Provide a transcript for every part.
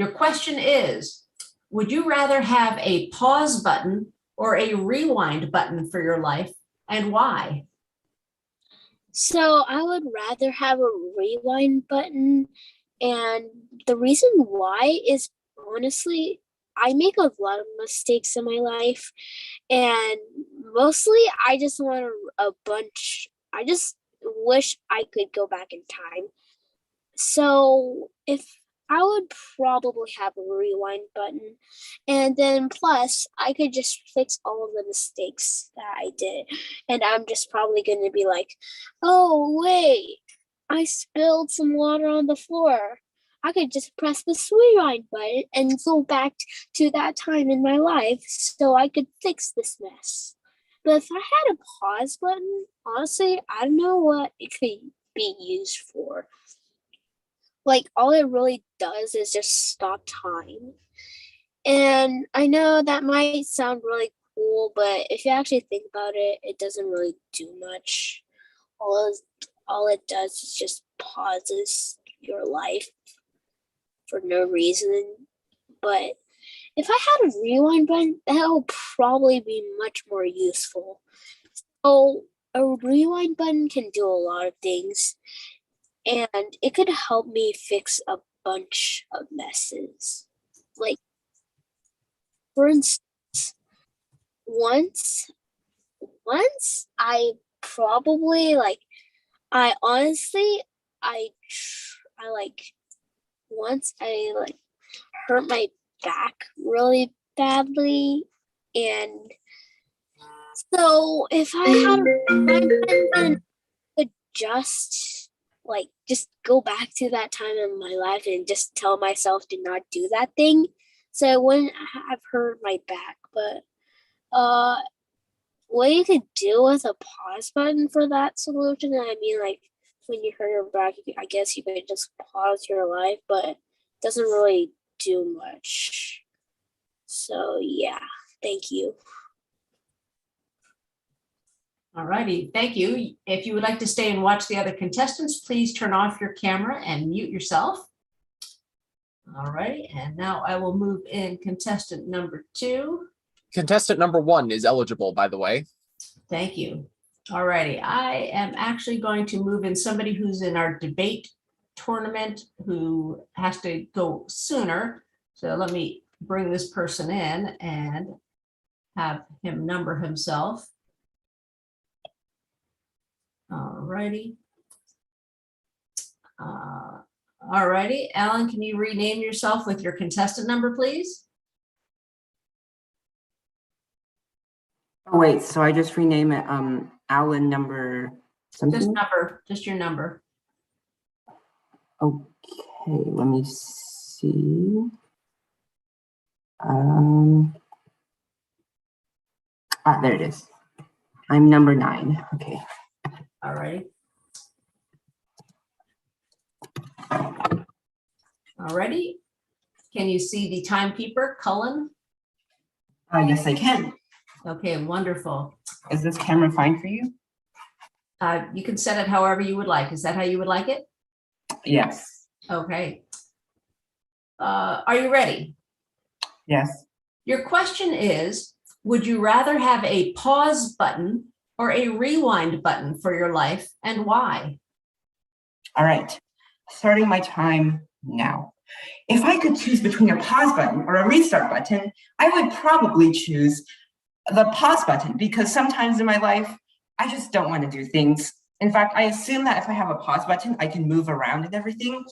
Your question is, would you rather have a pause button or a rewind button for your life, and why? So I would rather have a rewind button. And the reason why is honestly, I make a lot of mistakes in my life. And mostly I just want I just wish I could go back in time. So if I would probably have a rewind button, and then plus I could just fix all of the mistakes that I did. And I'm just probably going to be like, oh, wait, I spilled some water on the floor. I could just press the rewind button and go back to that time in my life so I could fix this mess. But if I had a pause button, honestly, I don't know what it could be used for. Like, all it really does is just stop time. And I know that might sound really cool, but if you actually think about it, it doesn't really do much. All it does is just pauses your life for no reason. But if I had a rewind button, that would probably be much more useful. So a rewind button can do a lot of things, and it could help me fix a bunch of messes. Like, for instance, once I probably I honestly I like once I hurt my back really badly, and so if I had a rewind button, I could just go back to that time in my life and just tell myself to not do that thing, so I wouldn't have hurt my back. But what you could do with a pause button for that solution, I mean, like, when you hurt your back, I guess you could just pause your life, but it doesn't really do much. So yeah, thank you. All righty, thank you. If you would like to stay and watch the other contestants, please turn off your camera and mute yourself. All righty, and now I will move in contestant number 2. Contestant number 1 is eligible, by the way. Thank you. All righty, I am actually going to move in somebody who's in our debate tournament who has to go sooner. So let me bring this person in and have him number himself. All righty. All righty, Alan, can you rename yourself with your contestant number, please? Oh, wait, so I just rename it Alan number something? Just your number. Okay, let me see. There it is. I'm number 9. Okay. All righty. All righty. Can you see the timekeeper, Cullen? Yes, I can. Okay, wonderful. Is this camera fine for you? You can set it however you would like. Is that how you would like it? Yes. Okay. Are you ready? Yes. Your question is, would you rather have a pause button or a rewind button for your life, and why? All right, starting my time now. If I could choose between a pause button or a restart button, I would probably choose the pause button, because sometimes in my life, I just don't want to do things. In fact, I assume that if I have a pause button, I can move around and everything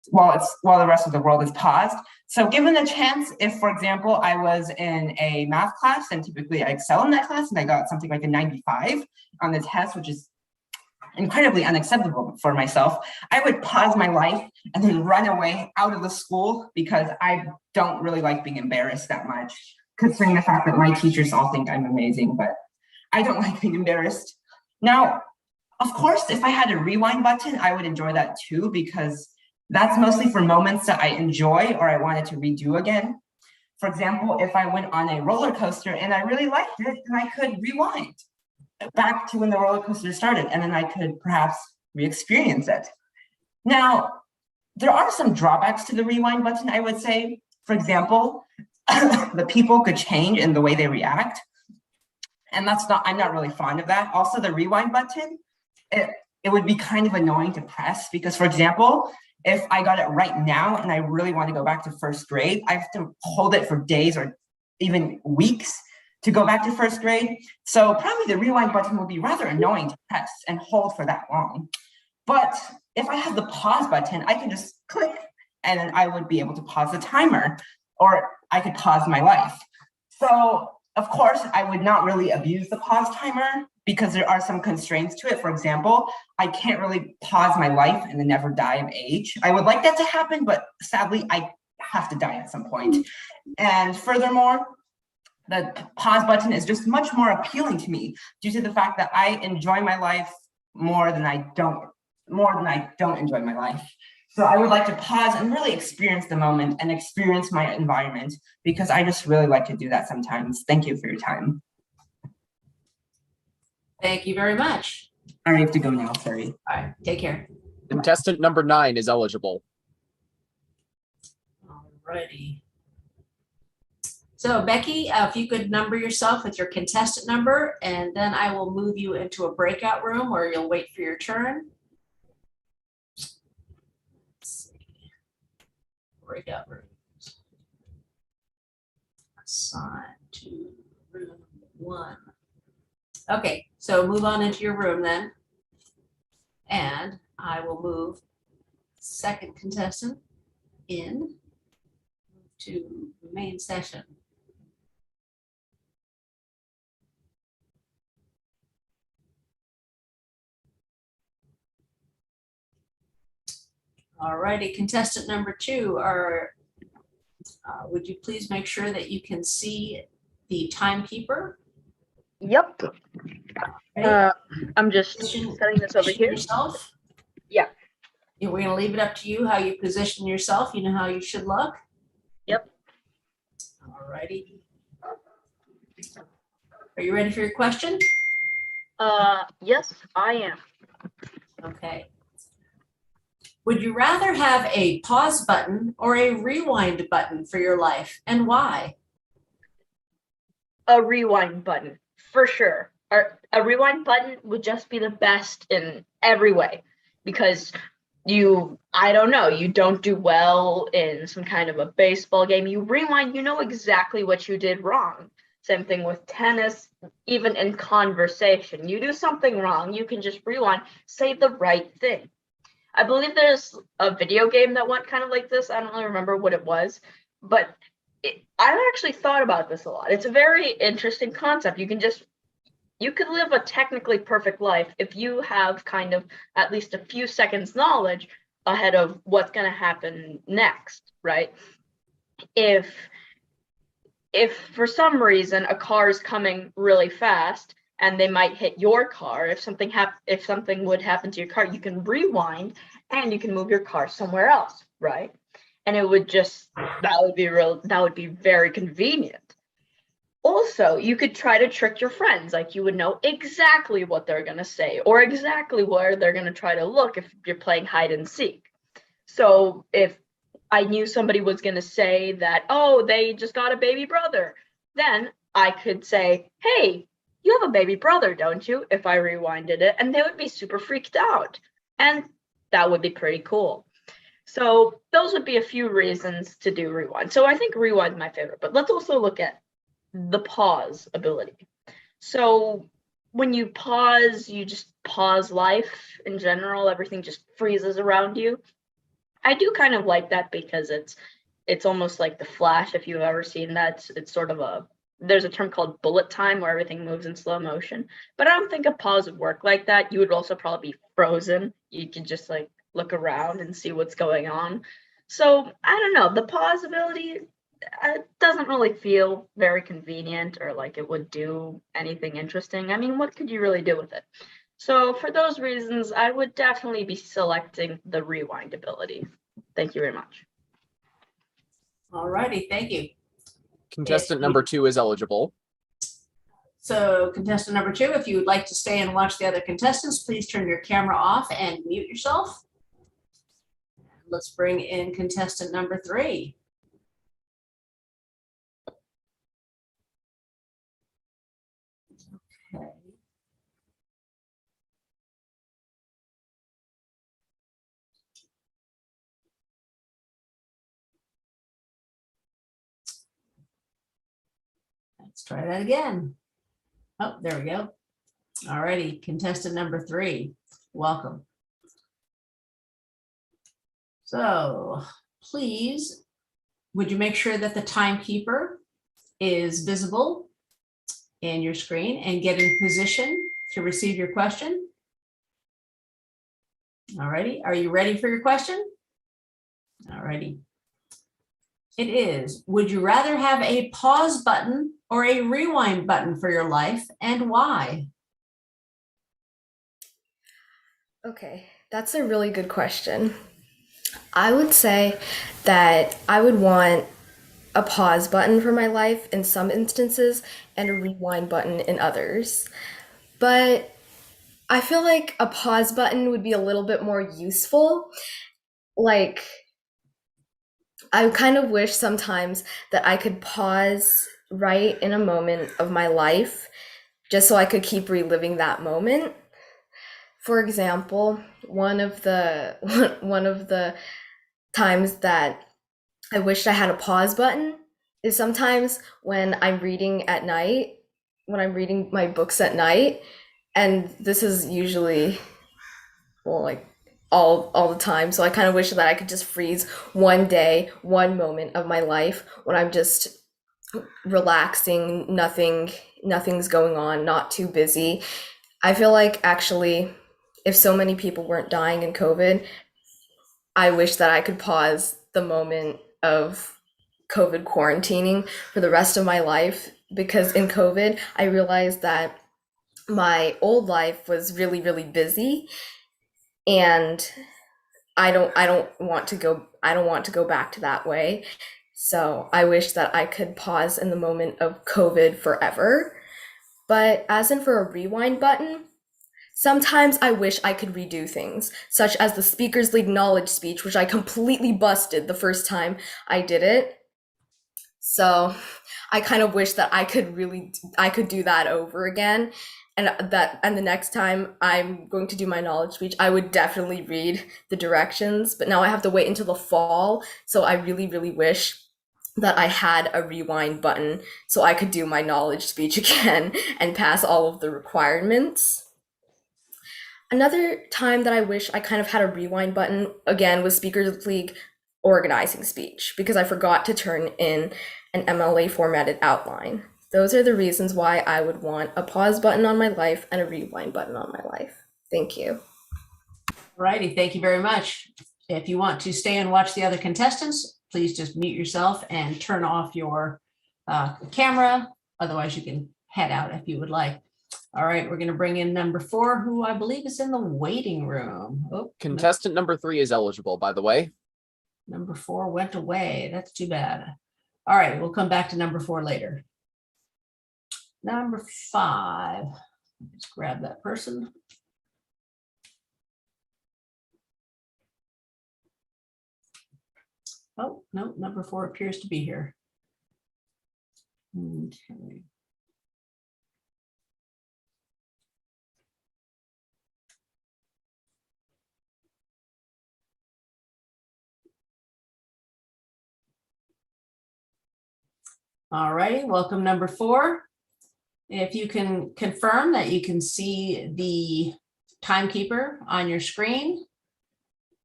while the rest of the world is paused. So given the chance, if, for example, I was in a math class and typically I excel in that class and I got something like a 95 on the test, which is incredibly unacceptable for myself, I would pause my life and then run away out of the school, because I don't really like being embarrassed that much, considering the fact that my teachers all think I'm amazing, but I don't like being embarrassed. Now, of course, if I had a rewind button, I would enjoy that too, because that's mostly for moments that I enjoy or I wanted to redo again. For example, if I went on a roller coaster and I really liked it, then I could rewind back to when the roller coaster started, and then I could perhaps re-experience it. Now, there are some drawbacks to the rewind button, I would say. For example, the people could change in the way they react. And I'm not really fond of that. Also, the rewind button, it would be kind of annoying to press because, for example, if I got it right now and I really want to go back to first grade, I have to hold it for days or even weeks to go back to first grade. So probably the rewind button would be rather annoying to press and hold for that long. But if I have the pause button, I can just click and then I would be able to pause the timer, or I could pause my life. So of course, I would not really abuse the pause timer because there are some constraints to it. For example, I can't really pause my life and then never die of age. I would like that to happen, but sadly, I have to die at some point. And furthermore, the pause button is just much more appealing to me due to the fact that I enjoy my life more than I don't enjoy my life. So I would like to pause and really experience the moment and experience my environment because I just really like to do that sometimes. Thank you for your time. Thank you very much. I have to go now, sorry. All right, take care. Contestant number 9 is eligible. Alrighty. So Becky, if you could number yourself with your contestant number, and then I will move you into a breakout room where you'll wait for your turn. Let's see. Breakout rooms. Assign to room 1. Okay, so move on into your room then. And I will move second contestant in to the main session. All righty, contestant number 2, would you please make sure that you can see the timekeeper? Yep. Okay. I'm just Position- setting this over position here. Yourself? Yeah. Yeah, we're gonna leave it up to you how you position yourself. You know how you should look. Yep. All righty. Are you ready for your question? Yes, I am. Okay. Would you rather have a pause button or a rewind button for your life, and why? A rewind button, for sure. A rewind button would just be the best in every way because I don't know, you don't do well in some kind of a baseball game. You rewind, you know exactly what you did wrong. Same thing with tennis, even in conversation. You do something wrong, you can just rewind, say the right thing. I believe there's a video game that went kind of like this. I don't really remember what it was, but I've actually thought about this a lot. It's a very interesting concept. You could live a technically perfect life if you have kind of at least a few seconds knowledge ahead of what's going to happen next, right? If for some reason a car is coming really fast and they might hit your car, if something would happen to your car, you can rewind and you can move your car somewhere else, right? And it would that would be very convenient. Also, you could try to trick your friends, like you would know exactly what they're going to say or exactly where they're going to try to look if you're playing hide and seek. So if I knew somebody was going to say that, oh, they just got a baby brother, then I could say, hey, you have a baby brother, don't you? If I rewinded it, and they would be super freaked out. And that would be pretty cool. So those would be a few reasons to do rewind. So I think rewind is my favorite, but let's also look at the pause ability. So when you pause, you just pause life in general. Everything just freezes around you. I do kind of like that because it's almost like the Flash, if you've ever seen that. It's sort of there's a term called bullet time where everything moves in slow motion. But I don't think a pause would work like that. You would also probably be frozen. You could just like look around and see what's going on. So I don't know, the pause ability doesn't really feel very convenient or like it would do anything interesting. I mean, what could you really do with it? So for those reasons, I would definitely be selecting the rewind ability. Thank you very much. All righty, thank you. Contestant number 2 is eligible. So contestant number 2, if you would like to stay and watch the other contestants, please turn your camera off and mute yourself. let's bring in contestant number 3. Okay. Let's try that again. Oh, there we go. All righty, contestant number 3, welcome. So please, would you make sure that the timekeeper is visible in your screen and get in position to receive your question? All righty, are you ready for your question? All righty. It is, would you rather have a pause button or a rewind button for your life, and why? Okay, that's a really good question. I would say that I would want a pause button for my life in some instances and a rewind button in others. But I feel like a pause button would be a little bit more useful. Like, I kind of wish sometimes that I could pause right in a moment of my life just so I could keep reliving that moment. For example, one of the times that I wished I had a pause button is sometimes when I'm reading at night, when I'm reading my books at night, and this is usually, well, like all the time. So I kind of wish that I could just freeze one day, one moment of my life when I'm just relaxing, nothing's going on, not too busy. I feel like actually if so many people weren't dying in COVID, I wish that I could pause the moment of COVID quarantining for the rest of my life, because in COVID, I realized that my old life was really, really busy, and I don't want to go back to that way. So I wish that I could pause in the moment of COVID forever. But as in for a rewind button, sometimes I wish I could redo things, such as the Speakers League knowledge speech, which I completely busted the first time I did it. So I kind of wish that I could do that over again. And the next time I'm going to do my knowledge speech, I would definitely read the directions. But now I have to wait until the fall. So I really, really wish that I had a rewind button so I could do my knowledge speech again and pass all of the requirements. Another time that I wish I kind of had a rewind button again was Speakers League organizing speech, because I forgot to turn in an MLA formatted outline. Those are the reasons why I would want a pause button on my life and a rewind button on my life. Thank you. All righty, thank you very much. If you want to stay and watch the other contestants, please just mute yourself and turn off your camera. Otherwise, you can head out if you would like. All right, we're going to bring in number 4, who I believe is in the waiting room. Oh, Contestant number 3 is eligible, by the way. number 4 went away. That's too bad. All right, we'll come back to number 4 later. Number 5. Let's grab that person. Oh, no, number 4 appears to be here. Okay. All righty, welcome number 4. If you can confirm that you can see the timekeeper on your screen,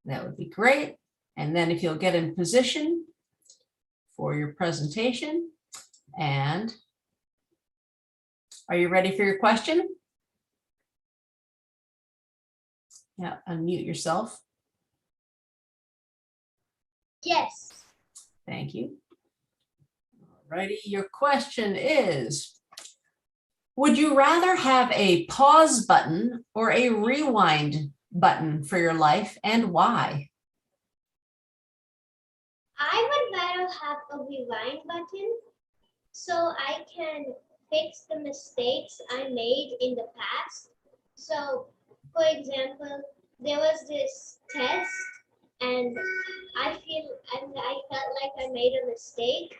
that would be great. And then if you'll get in position for your presentation, and are you ready for your question? Yeah, unmute yourself. Yes. Thank you. Alrighty, your question is, would you rather have a pause button or a rewind button for your life, and why? I would rather have a rewind button so I can fix the mistakes I made in the past. So, for example, there was this test and I felt like I made a mistake,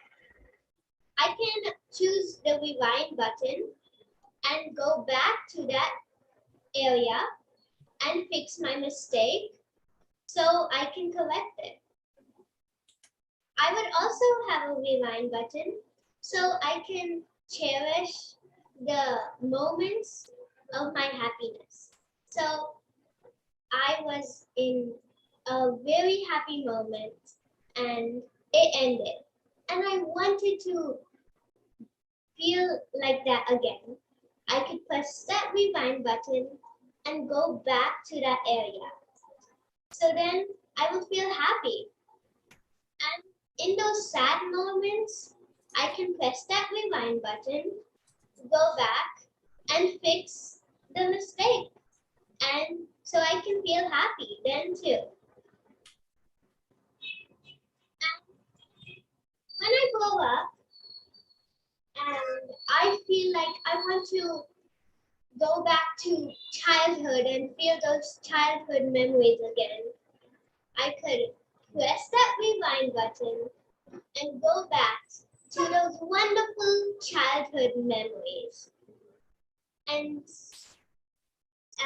I can choose the rewind button and go back to that area and fix my mistake so I can correct it. I would also have a rewind button so I can cherish the moments of my happiness. So I was in a very happy moment and it ended. And I wanted to feel like that again. I could press that rewind button and go back to that area. So then I would feel happy. And in those sad moments, I can press that rewind button, go back, and fix the mistake. And so I can feel happy then too. When I grow up and I feel like I want to go back to childhood and feel those childhood memories again, I could press that rewind button and go back to those wonderful childhood memories. And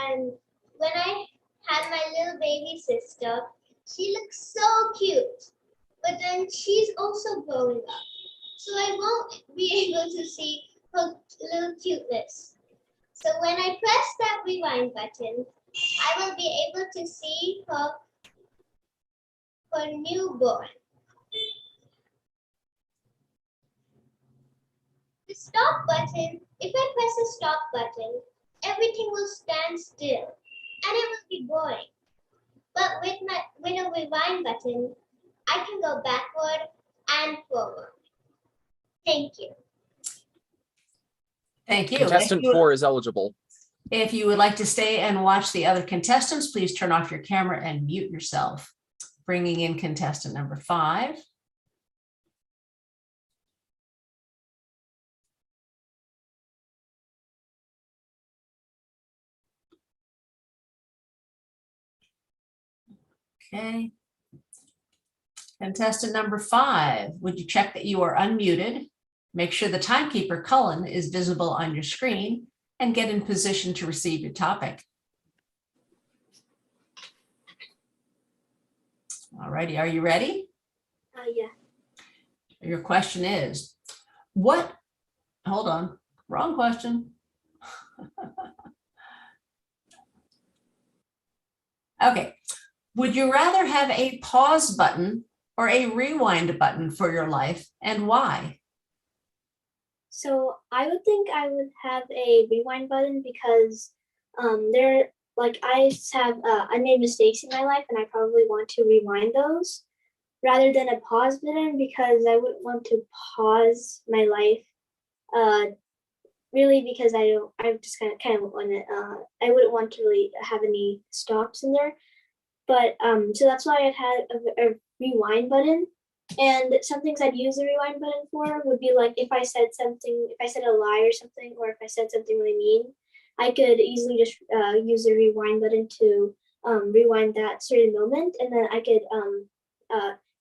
and when I had my little baby sister, she looks so cute. But then she's also growing up. So I won't be able to see her little cuteness. So when I press that rewind button, I will be able to see her newborn. The stop button, if I press the stop button, everything will stand still and it will be boring. But with a rewind button, I can go backward and forward. Thank you. Thank you. Contestant 4 is eligible. If you would like to stay and watch the other contestants, please turn off your camera and mute yourself. Bringing in contestant number 5. Okay. Contestant number 5, would you check that you are unmuted? Make sure the timekeeper Cullen is visible on your screen and get in position to receive your topic. All righty, are you ready? Yeah. Your question is, hold on, wrong question. Okay, would you rather have a pause button or a rewind button for your life, and why? So I would think I would have a rewind button because I made mistakes in my life and I probably want to rewind those rather than a pause button because I wouldn't want to pause my life really because I just kind of want to I wouldn't want to really have any stops in there. But so that's why I'd had a rewind button. And some things I'd use the rewind button for would be like if I said a lie or something, or if I said something really mean, I could easily just use the rewind button to rewind that certain moment, and then I could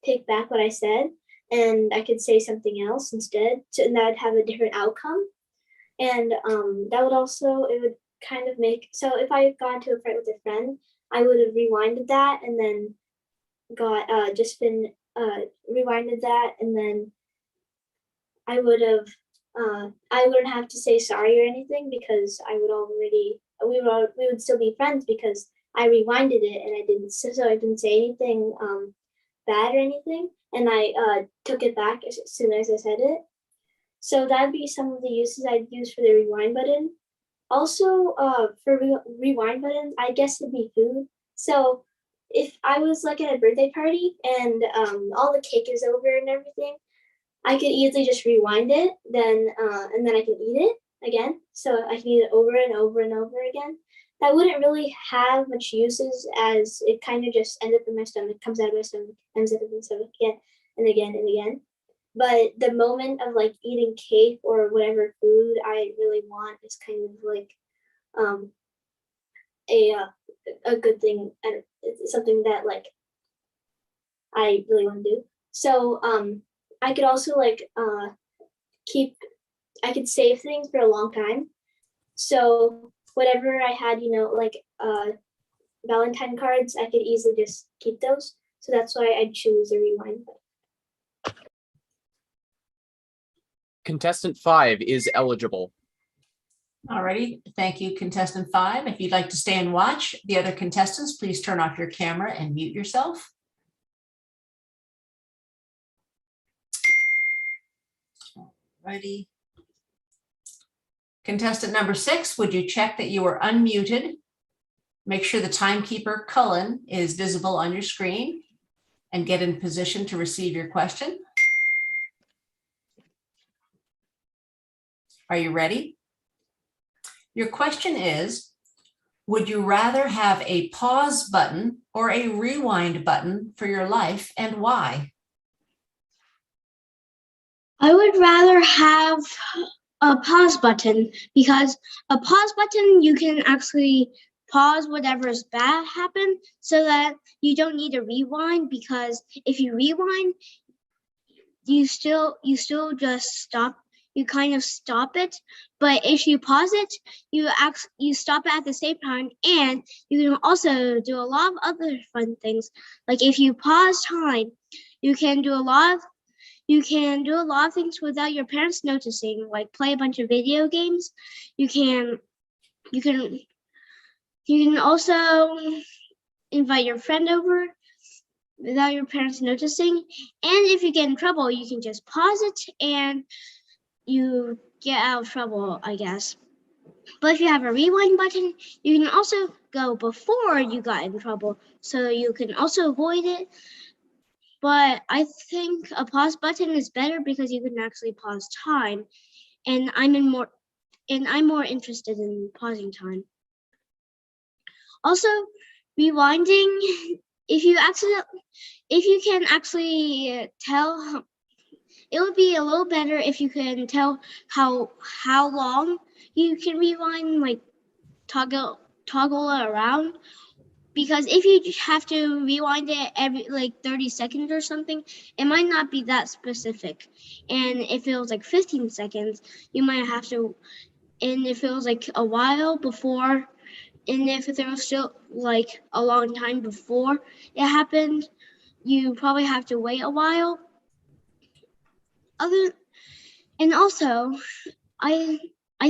take back what I said, and I could say something else instead, and that'd have a different outcome. And that would also, it would kind of make, so if I got into a fight with a friend, I would have rewinded that and then rewinded that, and then I wouldn't have to say sorry or anything because we would still be friends because I rewinded it and I didn't say anything bad or anything, and I took it back as soon as I said it. So that'd be some of the uses I'd use for the rewind button. Also, for rewind buttons, I guess it'd be food. So if I was like at a birthday party and all the cake is over and everything, I could easily just rewind it, and then I can eat it again. So I can eat it over and over and over again. That wouldn't really have much uses as it kind of just ends up in my stomach, comes out of my stomach, ends up in my stomach again and again and again. But the moment of like eating cake or whatever food I really want is kind of like a good thing, and it's something that like I really want to do. So I could also like I could save things for a long time. So whatever I had, like Valentine cards, I could easily just keep those. So that's why I'd choose a rewind. Contestant 5 is eligible. Alrighty, thank you, contestant 5. If you'd like to stay and watch the other contestants, please turn off your camera and mute yourself. Alrighty. Contestant number 6, would you check that you are unmuted? Make sure the timekeeper Cullen is visible on your screen and get in position to receive your question. Are you ready? Your question is, would you rather have a pause button or a rewind button for your life, and why? I would rather have a pause button, because a pause button, you can actually pause whatever's bad happened so that you don't need to rewind, because if you rewind, you still just stop. You kind of stop it, but if you pause it, you stop it at the same time, and you can also do a lot of other fun things. Like if you pause time, you can do a lot of things without your parents noticing, like play a bunch of video games. You can also invite your friend over without your parents noticing. And if you get in trouble, you can just pause it and you get out of trouble, I guess. But if you have a rewind button, you can also go before you got in trouble, so you can also avoid it. But I think a pause button is better because you can actually pause time, and I'm more interested in pausing time. Also, rewinding, if you can actually tell, it would be a little better if you can tell how long you can rewind, like toggle it around. Because if you have to rewind it every like 30 seconds or something, it might not be that specific. And if it was like 15 seconds, you might have to, and if it was like a while before, and if there was still like a long time before it happened, you probably have to wait a while. And also, I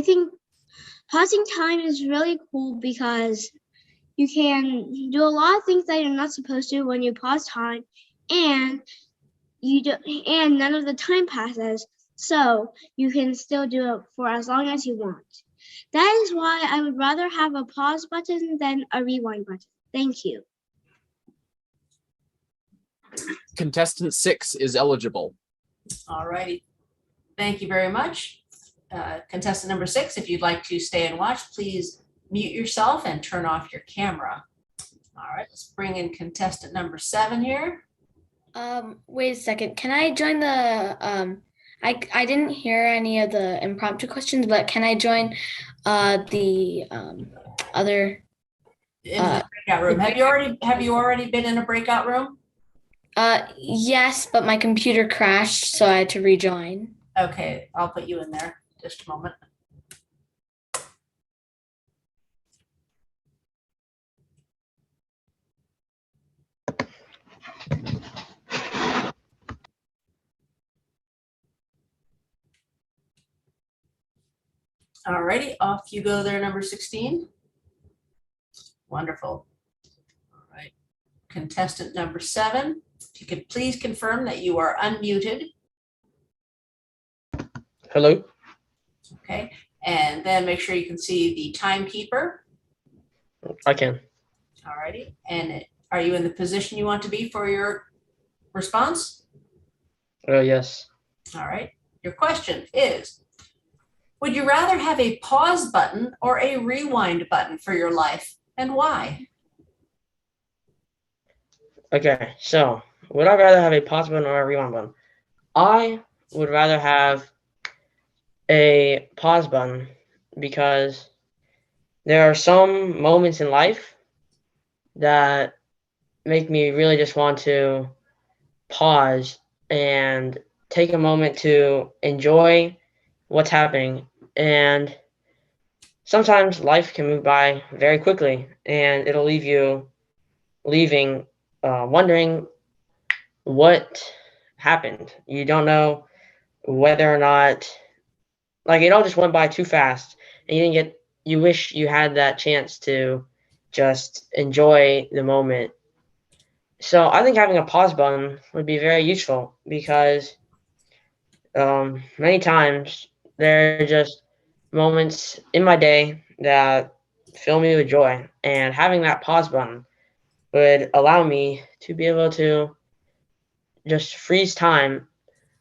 think pausing time is really cool because you can do a lot of things that you're not supposed to when you pause time, and none of the time passes, so you can still do it for as long as you want. That is why I would rather have a pause button than a rewind button. Thank you. Contestant 6 is eligible. Alrighty, thank you very much. Contestant number 6, if you'd like to stay and watch, please mute yourself and turn off your camera. All right, let's bring in contestant number 7 here. Wait a second. Can I join the I didn't hear any of the impromptu questions, but can I join the other In the breakout room. Have you already been in a breakout room? yes, but my computer crashed, so I had to rejoin. Okay, I'll put you in there. Just a moment. All righty, off you go there, number 16. Wonderful. All right, contestant number 7, if you could please confirm that you are unmuted. Hello. Okay, and then make sure you can see the timekeeper. I can. All righty, and are you in the position you want to be for your response? Yes. All right, your question is, would you rather have a pause button or a rewind button for your life, and why? Okay, so would I rather have a pause button or a rewind button? I would rather have a pause button because there are some moments in life that make me really just want to pause and take a moment to enjoy what's happening. And sometimes life can move by very quickly, and it'll leave you wondering what happened. You don't know whether or not, like, it all just went by too fast, and you wish you had that chance to just enjoy the moment. So I think having a pause button would be very useful because many times there are just moments in my day that fill me with joy, and having that pause button would allow me to be able to just freeze time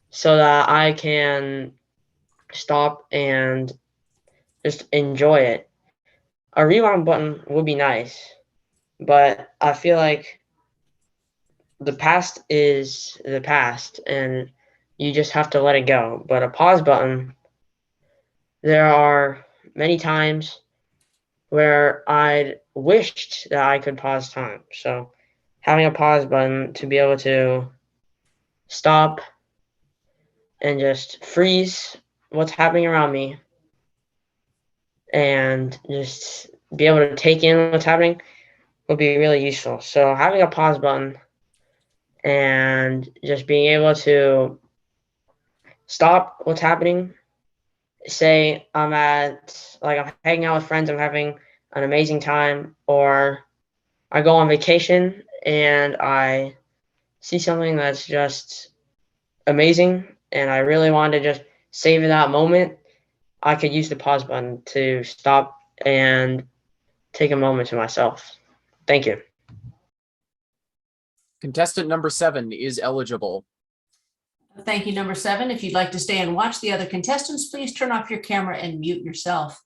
so that I can stop and just enjoy it. A rewind button would be nice, but I feel like the past is the past and you just have to let it go. But a pause button, there are many times where I'd wished that I could pause time. So having a pause button to be able to stop and just freeze what's happening around me and just be able to take in what's happening would be really useful. So having a pause button and just being able to stop what's happening, say I'm hanging out with friends, I'm having an amazing time, or I go on vacation and I see something that's just amazing and I really want to just savor that moment, I could use the pause button to stop and take a moment to myself. Thank you. Contestant number 7 is eligible. Thank you, number 7. If you'd like to stay and watch the other contestants, please turn off your camera and mute yourself.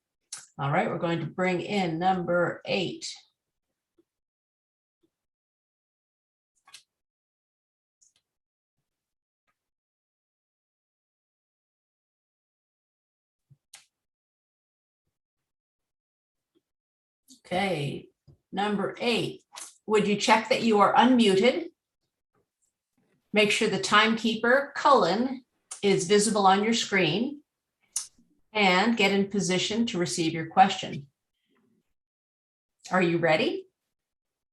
All right, we're going to bring in number 8. Okay, number 8. Would you check that you are unmuted? Make sure the timekeeper, Cullen, is visible on your screen and get in position to receive your question. Are you ready?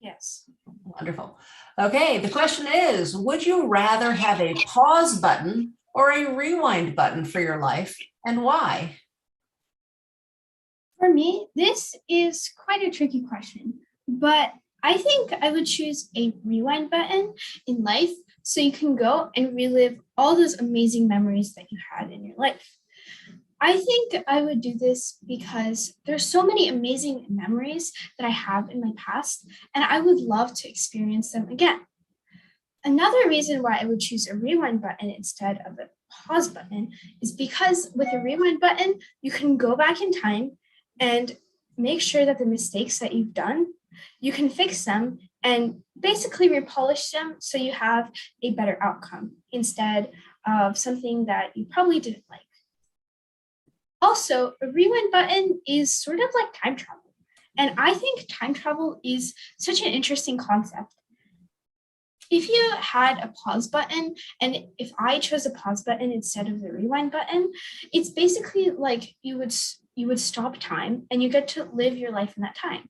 Yes. Wonderful. Okay, the question is, would you rather have a pause button or a rewind button for your life, and why? For me, this is quite a tricky question, but I think I would choose a rewind button in life so you can go and relive all those amazing memories that you had in your life. I think I would do this because there's so many amazing memories that I have in my past, and I would love to experience them again. Another reason why I would choose a rewind button instead of a pause button is because with a rewind button, you can go back in time and make sure that the mistakes that you've done, you can fix them and basically repolish them so you have a better outcome instead of something that you probably didn't like. Also, a rewind button is sort of like time travel. And I think time travel is such an interesting concept. If you had a pause button, and if I chose a pause button instead of the rewind button, it's basically like you would stop time and you get to live your life in that time.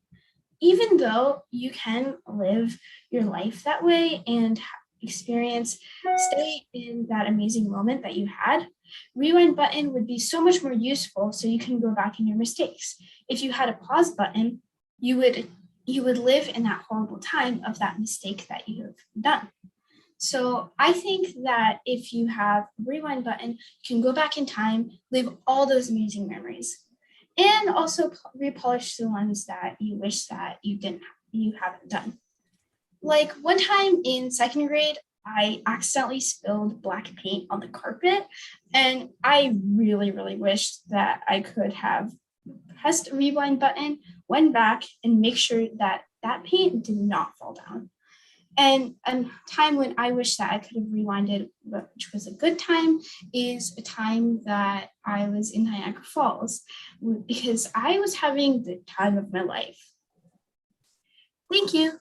Even though you can live your life that way and stay in that amazing moment that you had, rewind button would be so much more useful so you can go back in your mistakes. If you had a pause button, you would live in that horrible time of that mistake that you have done. So I think that if you have a rewind button, you can go back in time, live all those amazing memories, and also repolish the ones that you wish that you haven't done. Like one time in second grade, I accidentally spilled black paint on the carpet, and I really, really wished that I could have pressed a rewind button, went back, and make sure that that paint did not fall down. And a time when I wish that I could have rewinded, which was a good time, is a time that I was in Niagara Falls because I was having the time of my life. Thank you.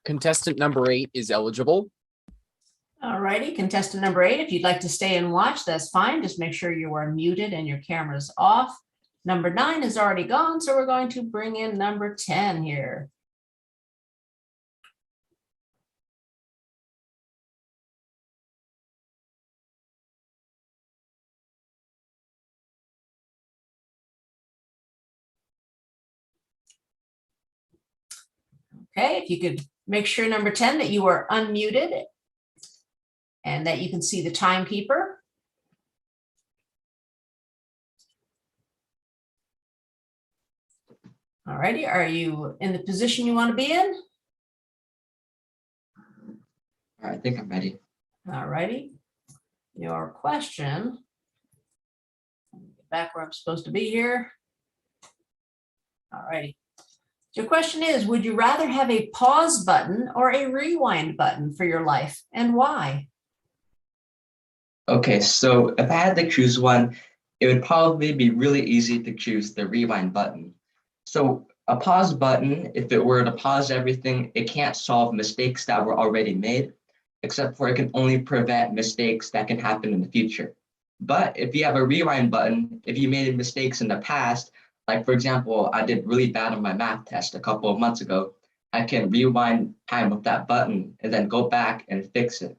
Contestant number 8 is eligible. All righty, contestant number 8, if you'd like to stay and watch, that's fine. Just make sure you are muted and your camera's off. Number 9 is already gone, so we're going to bring in number 10 here. Okay, if you could make sure, number 10, that you are unmuted and that you can see the timekeeper. All righty, are you in the position you want to be in? I think I'm ready. All righty. Your question, get back where I'm supposed to be here. All righty. Your question is, would you rather have a pause button or a rewind button for your life, and why? Okay, so if I had to choose one, it would probably be really easy to choose the rewind button. So a pause button, if it were to pause everything, it can't solve mistakes that were already made, except for it can only prevent mistakes that can happen in the future. But if you have a rewind button, if you made mistakes in the past, like for example, I did really bad on my math test a couple of months ago, I can rewind time with that button and then go back and fix it.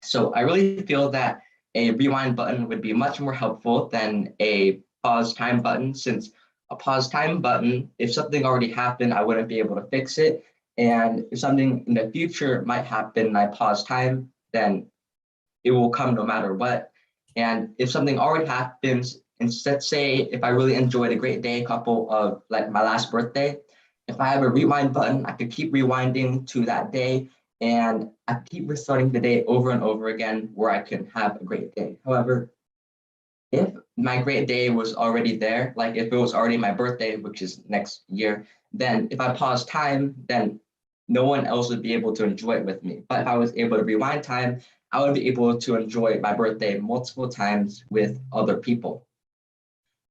So I really feel that a rewind button would be much more helpful than a pause time button, since a pause time button, if something already happened, I wouldn't be able to fix it. And if something in the future might happen and I pause time, then it will come no matter what. And if something already happens, and let's say if I really enjoyed a great day, couple of like my last birthday, if I have a rewind button, I could keep rewinding to that day and I keep restarting the day over and over again where I can have a great day. However, if my great day was already there, like if it was already my birthday, which is next year, then if I pause time, then no one else would be able to enjoy it with me. But if I was able to rewind time, I would be able to enjoy my birthday multiple times with other people.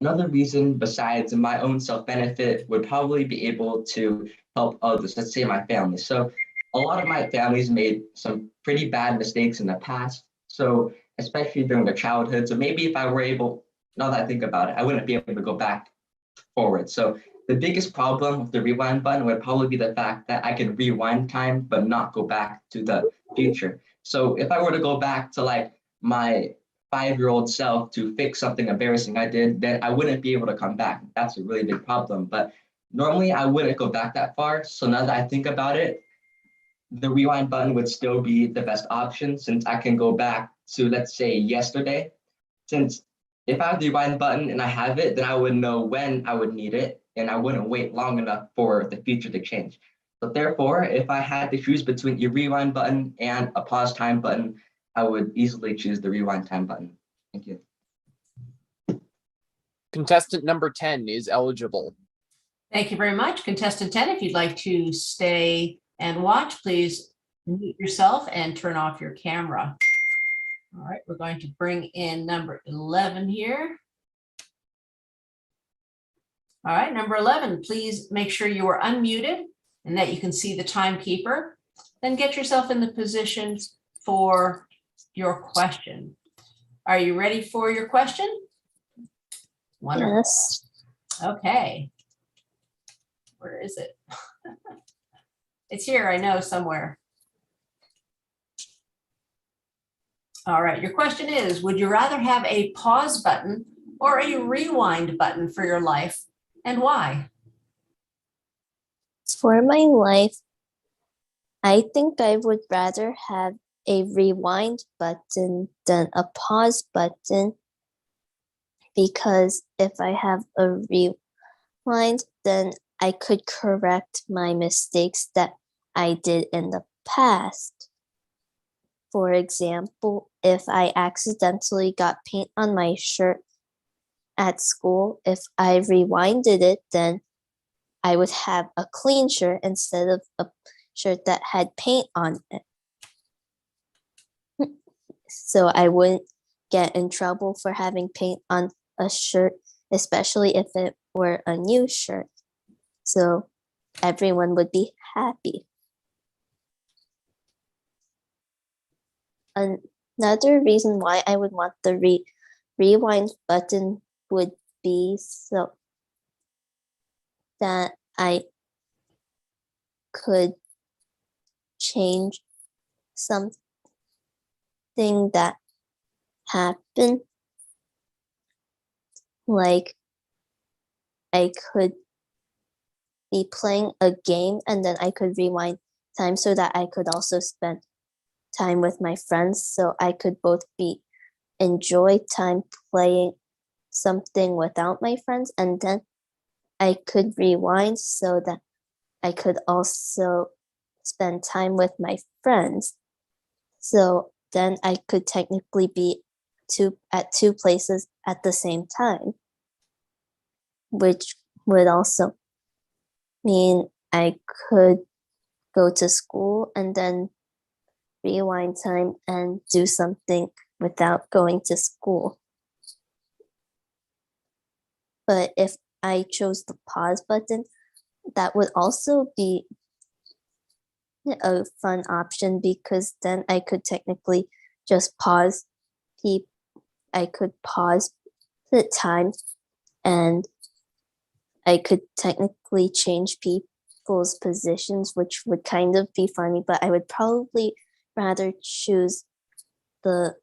Another reason besides my own self-benefit would probably be able to help others, let's say my family. So a lot of my family's made some pretty bad mistakes in the past. So especially during their childhood. So maybe if I were able, now that I think about it, I wouldn't be able to go back forward. So the biggest problem with the rewind button would probably be the fact that I could rewind time, but not go back to the future. So if I were to go back to like my 5-year-old self to fix something embarrassing I did, then I wouldn't be able to come back. That's a really big problem. But normally I wouldn't go back that far. So now that I think about it, the rewind button would still be the best option since I can go back to, let's say, yesterday. Since if I have the rewind button and I have it, then I would know when I would need it and I wouldn't wait long enough for the future to change. So therefore, if I had to choose between a rewind button and a pause time button, I would easily choose the rewind time button. Thank you. Contestant number 10 is eligible. Thank you very much. Contestant 10, if you'd like to stay and watch, please mute yourself and turn off your camera. All right, we're going to bring in number 11 here. All right, number 11, please make sure you are unmuted and that you can see the timekeeper. Then get yourself in the position for your question. Are you ready for your question? Wonderful. Yes. Okay. Where is it? It's here, I know, somewhere. All right, your question is, would you rather have a pause button or a rewind button for your life, and why? For my life, I think I would rather have a rewind button than a pause button, because if I have a rewind, then I could correct my mistakes that I did in the past. For example, if I accidentally got paint on my shirt at school, if I rewinded it, then I would have a clean shirt instead of a shirt that had paint on it. So I wouldn't get in trouble for having paint on a shirt, especially if it were a new shirt. So everyone would be happy. another reason why I would want the rewind button would be so that I could change something that happened. Like I could be playing a game and then I could rewind time so that I could also spend time with my friends, so I could both enjoy time playing something without my friends, and then I could rewind so that I could also spend time with my friends. So then I could technically be at two places at the same time, which would also mean I could go to school and then rewind time and do something without going to school. But if I chose the pause button, that would also be a fun option, because then I could technically just pause I could pause the time, and I could technically change people's positions, which would kind of be funny, but I would probably rather choose the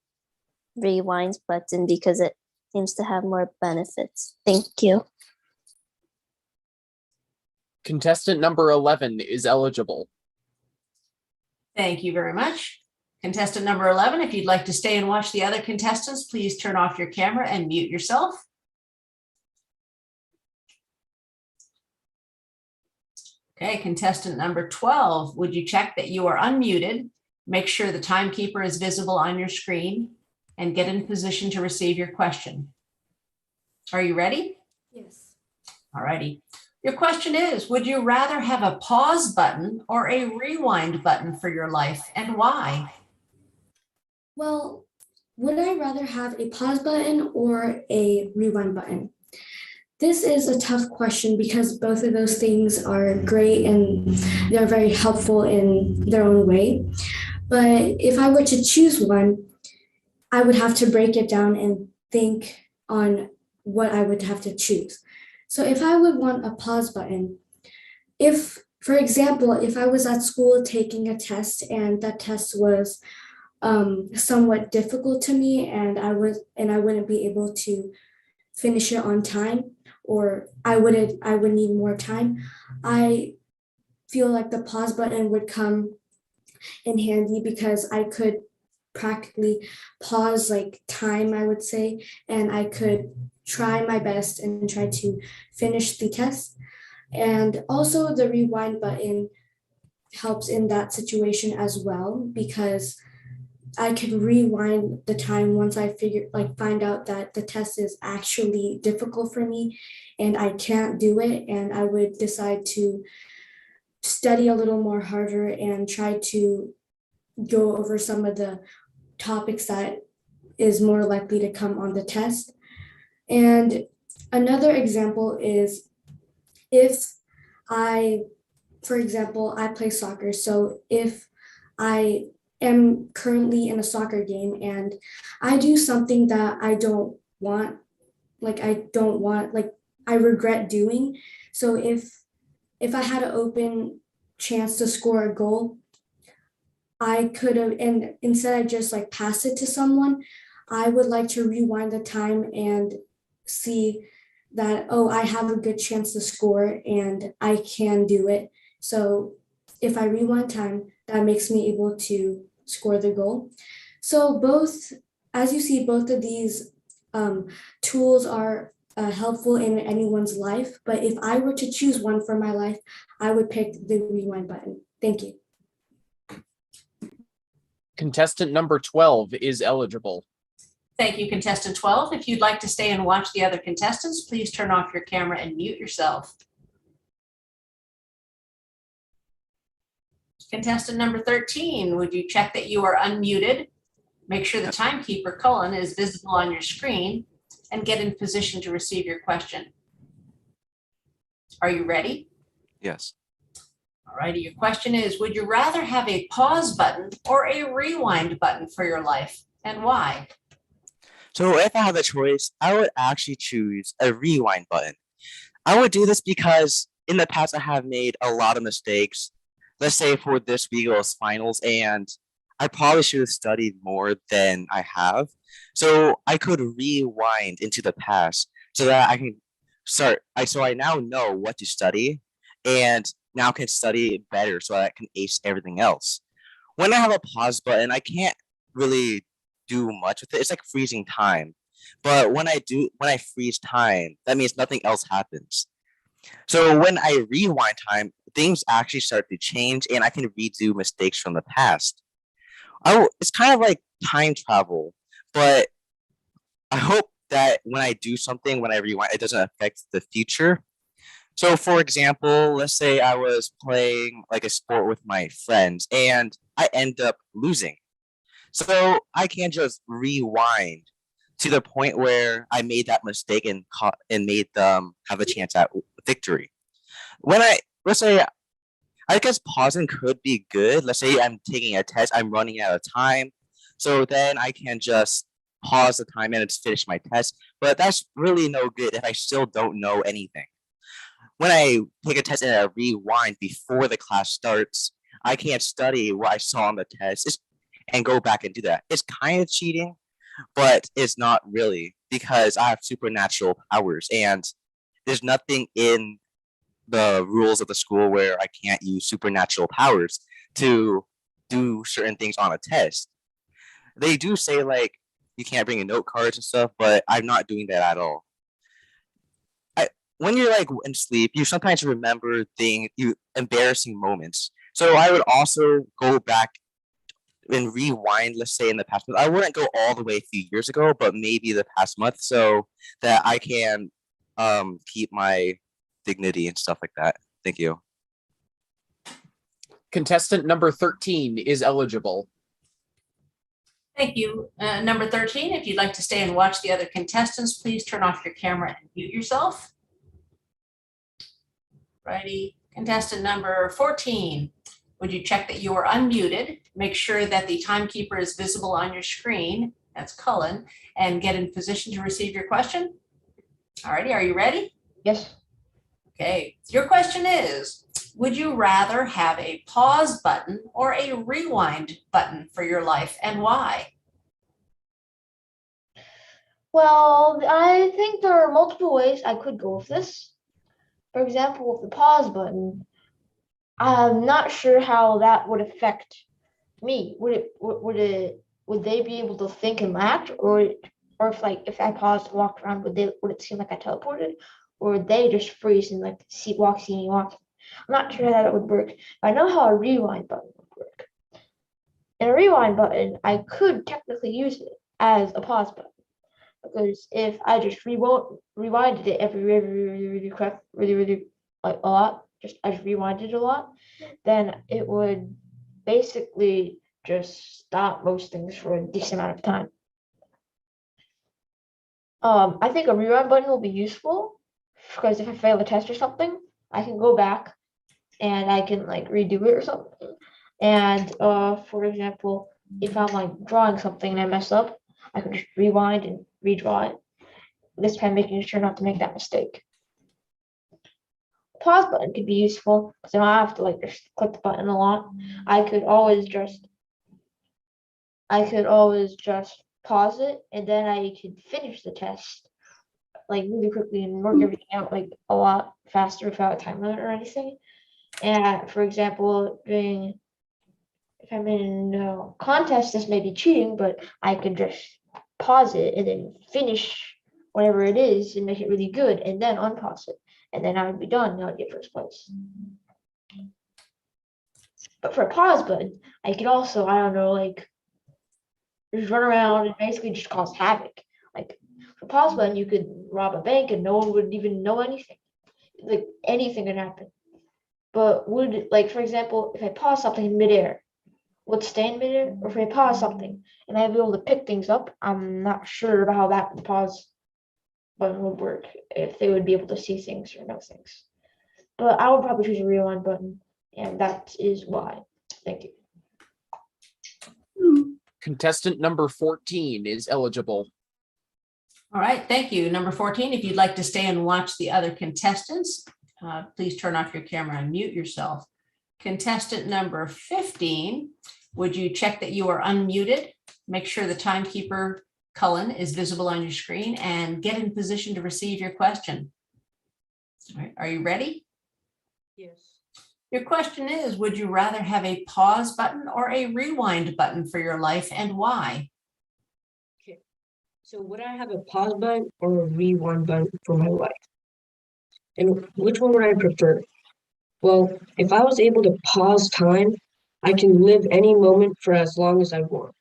rewind button because it seems to have more benefits. Thank you. Contestant number 11 is eligible. Thank you very much. Contestant number 11, if you'd like to stay and watch the other contestants, please turn off your camera and mute yourself. Okay, contestant number 12, would you check that you are unmuted? Make sure the timekeeper is visible on your screen and get in position to receive your question. Are you ready? Yes. All righty. Your question is, would you rather have a pause button or a rewind button for your life, and why? Well, would I rather have a pause button or a rewind button? This is a tough question because both of those things are great and they're very helpful in their own way. But if I were to choose one, I would have to break it down and think on what I would have to choose. So if I would want a pause button, if, for example, if I was at school taking a test and that test was somewhat difficult to me and I wouldn't be able to finish it on time, or I would need more time, I feel like the pause button would come in handy because I could practically pause like time, I would say, and I could try my best and try to finish the test. And also the rewind button helps in that situation as well, because I could rewind the time once I find out that the test is actually difficult for me and I can't do it, and I would decide to study a little more harder and try to go over some of the topics that is more likely to come on the test. And another example is if for example, I play soccer. So if I am currently in a soccer game and I do something that I regret doing. So if I had an open chance to score a goal, I could have, and instead I just pass it to someone, I would like to rewind the time and see that, oh, I have a good chance to score and I can do it. So if I rewind time, that makes me able to score the goal. So both, as you see, both of these tools are helpful in anyone's life. But if I were to choose one for my life, I would pick the rewind button. Thank you. Contestant number 12 is eligible. Thank you, contestant 12. If you'd like to stay and watch the other contestants, please turn off your camera and mute yourself. Contestant number 13, would you check that you are unmuted? Make sure the timekeeper, Cullen, is visible on your screen and get in position to receive your question. Are you ready? Yes. All righty, your question is, would you rather have a pause button or a rewind button for your life, and why? So if I had the choice, I would actually choose a rewind button. I would do this because in the past I have made a lot of mistakes. Let's say for this week it was finals, and I probably should have studied more than I have. So I could rewind into the past so that I can so I now know what to study and now can study better so I can ace everything else. When I have a pause button, I can't really do much with it. It's like freezing time. But when I freeze time, that means nothing else happens. So when I rewind time, things actually start to change and I can redo mistakes from the past. It's kind of like time travel, but I hope that when I do something, when I rewind, it doesn't affect the future. So, for example, let's say I was playing like a sport with my friends and I end up losing. So I can just rewind to the point where I made that mistake and made them have a chance at victory. When I let's say I guess pausing could be good. Let's say I'm taking a test, I'm running out of time. So then I can just pause the time and just finish my test. But that's really no good if I still don't know anything. When I take a test and I rewind before the class starts, I can't study what I saw on the test and go back and do that. It's kind of cheating, but it's not really because I have supernatural powers and there's nothing in the rules of the school where I can't use supernatural powers to do certain things on a test. They do say like you can't bring in note cards and stuff, but I'm not doing that at all. When you're like in sleep, you sometimes remember embarrassing moments. So I would also go back and rewind, let's say in the past month. I wouldn't go all the way a few years ago, but maybe the past month so that I can keep my dignity and stuff like that. Thank you. Contestant number 13 is eligible. Thank you. Number 13, if you'd like to stay and watch the other contestants, please turn off your camera and mute yourself. Righty. Contestant number 14, would you check that you are unmuted? Make sure that the timekeeper is visible on your screen. That's Cullen, and get in position to receive your question. All righty, are you ready? Yes. Okay, your question is, would you rather have a pause button or a rewind button for your life, and why? Well, I think there are multiple ways I could go with this. For example, with the pause button, I'm not sure how that would affect me. Would they be able to think and act, or if I paused and walked around, would it seem like I teleported, or would they just freeze and like see me walking? I'm not sure how that would work. I know how a rewind button would work. In a rewind button, I could technically use it as a pause button. Because if I just rewinded it really like a lot, I just rewinded a lot, then it would basically just stop most things for a decent amount of time. I think a rewind button will be useful because if I fail a test or something, I can go back and I can like redo it or something. And for example, if I'm like drawing something and I mess up, I can just rewind and redraw it. This time making sure not to make that mistake. Pause button could be useful because I don't have to like just click the button a lot. I could always just pause it and then I could finish the test like really quickly and work everything out like a lot faster without a time limit or anything. And for example, if I'm in a contest, this may be cheating, but I could just pause it and then finish whatever it is and make it really good and then unpause it. And then I would be done and I would get first place. But for a pause button, I could also, I don't know, like just run around and basically just cause havoc. Like for pause button, you could rob a bank and no one would even know anything. Like anything could happen. But for example, if I pause something in midair, would stay in midair? Or if I pause something and I'd be able to pick things up, I'm not sure about how the pause button would work, if they would be able to see things or know things. But I would probably choose a rewind button And that is why. Thank you. Contestant number 14 is eligible. All right, thank you. Number 14, if you'd like to stay and watch the other contestants, please turn off your camera and mute yourself. Contestant number 15, would you check that you are unmuted? Make sure the timekeeper Cullen is visible on your screen and get in position to receive your question. All right, are you ready? Yes. Your question is, would you rather have a pause button or a rewind button for your life, and why? Okay. So would I have a pause button or a rewind button for my life? And which one would I prefer? Well, if I was able to pause time, I can live any moment for as long as I want.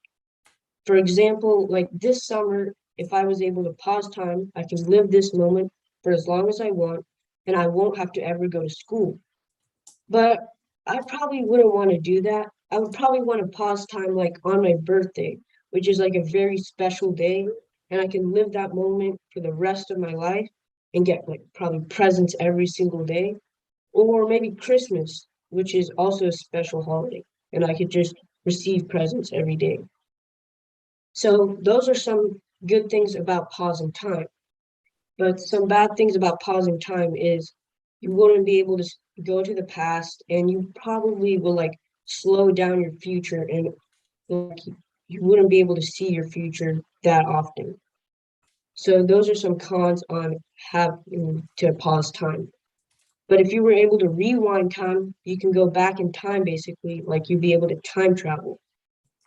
For example, like this summer, if I was able to pause time, I can live this moment for as long as I want, and I won't have to ever go to school. But I probably wouldn't want to do that. I would probably want to pause time like on my birthday, which is like a very special day, and I can live that moment for the rest of my life and get like probably presents every single day. Or maybe Christmas, which is also a special holiday, and I could just receive presents every day. So those are some good things about pausing time. But some bad things about pausing time is you wouldn't be able to go to the past, and you probably will like slow down your future, and like you wouldn't be able to see your future that often. So those are some cons on having to pause time. But if you were able to rewind time, you can go back in time basically, like you'd be able to time travel.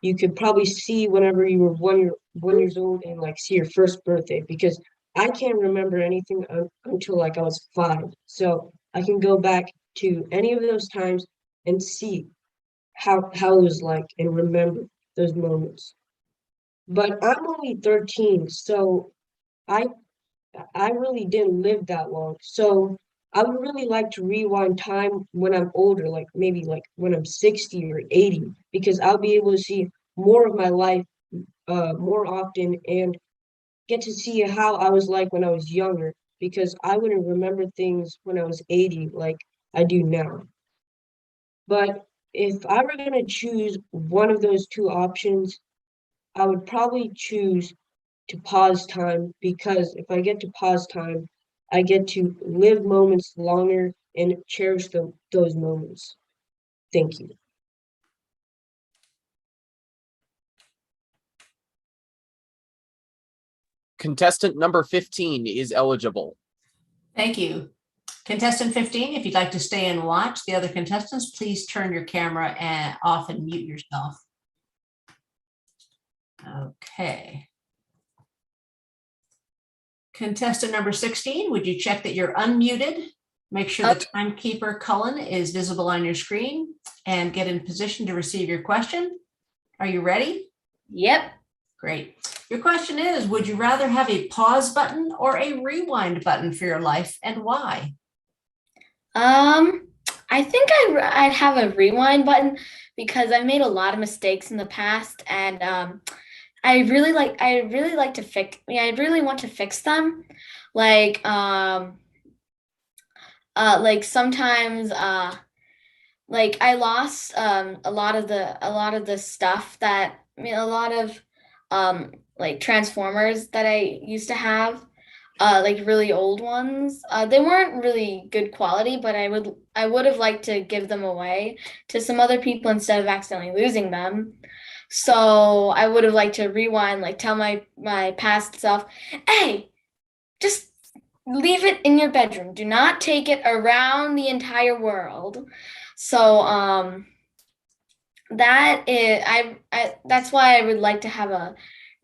You could probably see whenever you were 1 years old and like see your first birthday, because I can't remember anything until like I was 5. So I can go back to any of those times and see how it was like and remember those moments. But I'm only 13, so I I really didn't live that long. So I would really like to rewind time when I'm older, like maybe like when I'm 60 or 80, because I'll be able to see more of my life more often and get to see how I was like when I was younger, because I wouldn't remember things when I was 80 like I do now. But if I were going to choose one of those two options, I would probably choose to pause time, because if I get to pause time, I get to live moments longer and cherish those moments. Thank you. Contestant number 15 is eligible. Thank you. Contestant 15, if you'd like to stay and watch the other contestants, please turn your camera off and mute yourself. Okay. Contestant number 16, would you check that you're unmuted? Make sure the timekeeper Cullen is visible on your screen and get in position to receive your question. Are you ready? Yep. Great. Your question is, would you rather have a pause button or a rewind button for your life, and why? I think I'd have a rewind button because I've made a lot of mistakes in the past, and I really like to fix. Yeah, I really want to fix them. Like sometimes like I lost a lot of the stuff that a lot of like transformers that I used to have, like really old ones. They weren't really good quality, but I would have liked to give them away to some other people instead of accidentally losing them. So I would have liked to rewind, like tell my past self, hey, just leave it in your bedroom. Do not take it around the entire world. So that is I that's why I would like to have a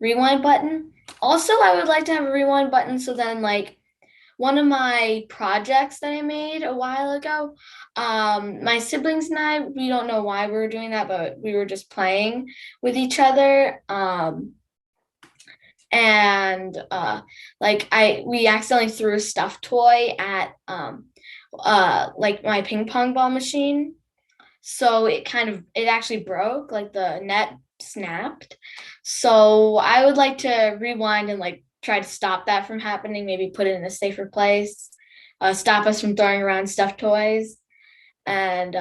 rewind button. Also, I would like to have a rewind button so then like one of my projects that I made a while ago, my siblings and I, we don't know why we were doing that, but we were just playing with each other. And we accidentally threw a stuffed toy at like my ping pong ball machine. So it actually broke, like the net snapped. So I would like to rewind and like try to stop that from happening, maybe put it in a safer place, stop us from throwing around stuffed toys. And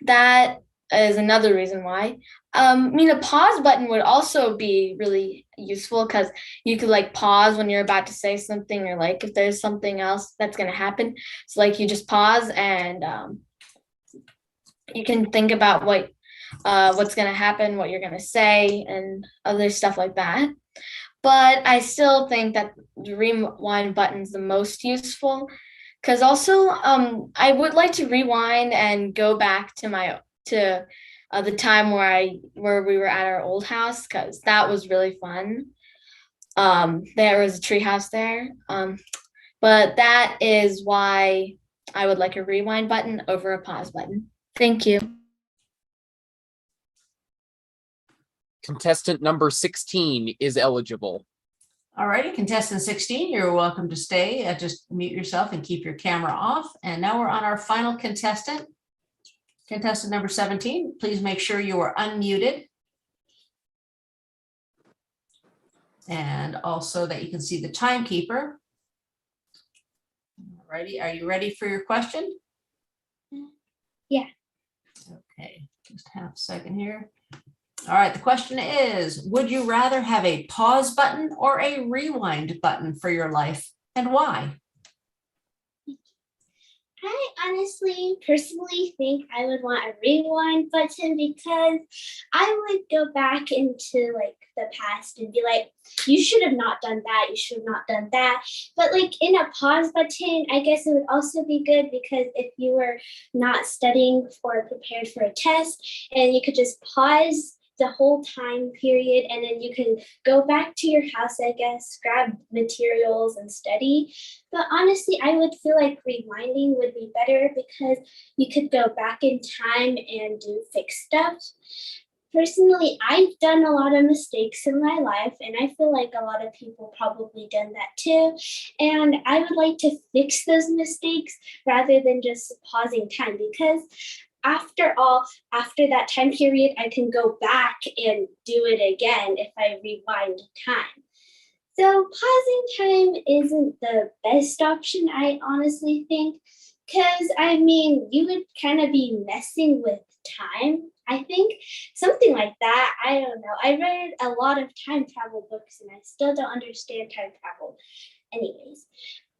that is another reason why. I mean, a pause button would also be really useful because you could like pause when you're about to say something, or like if there's something else that's gonna happen. So like you just pause and you can think about what's gonna happen, what you're gonna say, and other stuff like that. But I still think that the rewind button's the most useful because also I would like to rewind and go back to the time where we were at our old house because that was really fun. There was a tree house there. But that is why I would like a rewind button over a pause button. Thank you. Contestant number 16 is eligible. All righty, contestant 16, you're welcome to stay. Just mute yourself and keep your camera off. And now we're on our final contestant. Contestant number 17, please make sure you are unmuted. And also that you can see the timekeeper. All righty, are you ready for your question? Yeah. Okay, just half a second here. All right, the question is, would you rather have a pause button or a rewind button for your life, and why? I honestly, personally think I would want a rewind button because I would go back into like the past and be like, you should have not done that, you should have not done that. But like in a pause button, I guess it would also be good because if you were not studying or prepared for a test and you could just pause the whole time period and then you can go back to your house, I guess, grab materials and study. But honestly, I would feel like rewinding would be better because you could go back in time and do fix stuff. Personally, I've done a lot of mistakes in my life, and I feel like a lot of people probably done that too. And I would like to fix those mistakes rather than just pausing time because after all, after that time period, I can go back and do it again if I rewind time. So pausing time isn't the best option, I honestly think, because I mean, you would kind of be messing with time. I think something like that. I don't know. I read a lot of time travel books and I still don't understand time travel. Anyways,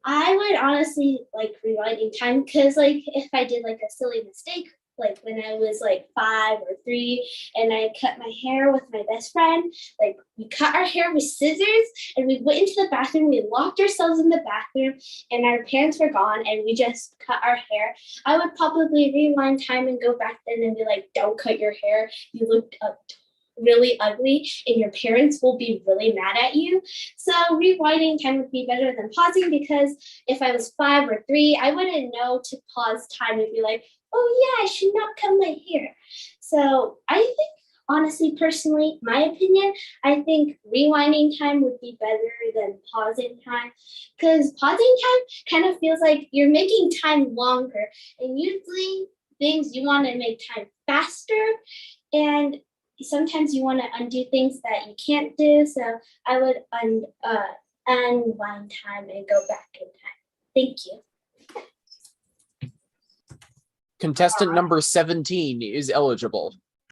I would honestly like rewinding time because like if I did like a silly mistake, like when I was like 5 or 3 and I cut my hair with my best friend, like we cut our hair with scissors and we went into the bathroom, we locked ourselves in the bathroom and our parents were gone and we just cut our hair. I would probably rewind time and go back then and be like, don't cut your hair. You looked really ugly and your parents will be really mad at you. So rewinding time would be better than pausing because if I was 5 or 3, I wouldn't know to pause time and be like, oh yeah, I should not cut my hair. So I think honestly, personally, my opinion, I think rewinding time would be better than pausing time because pausing time kind of feels like you're making time longer and usually things you want to make time faster and sometimes you want to undo things that you can't do. So I would unwind time and go back in time. Thank you. Contestant number 17 is eligible.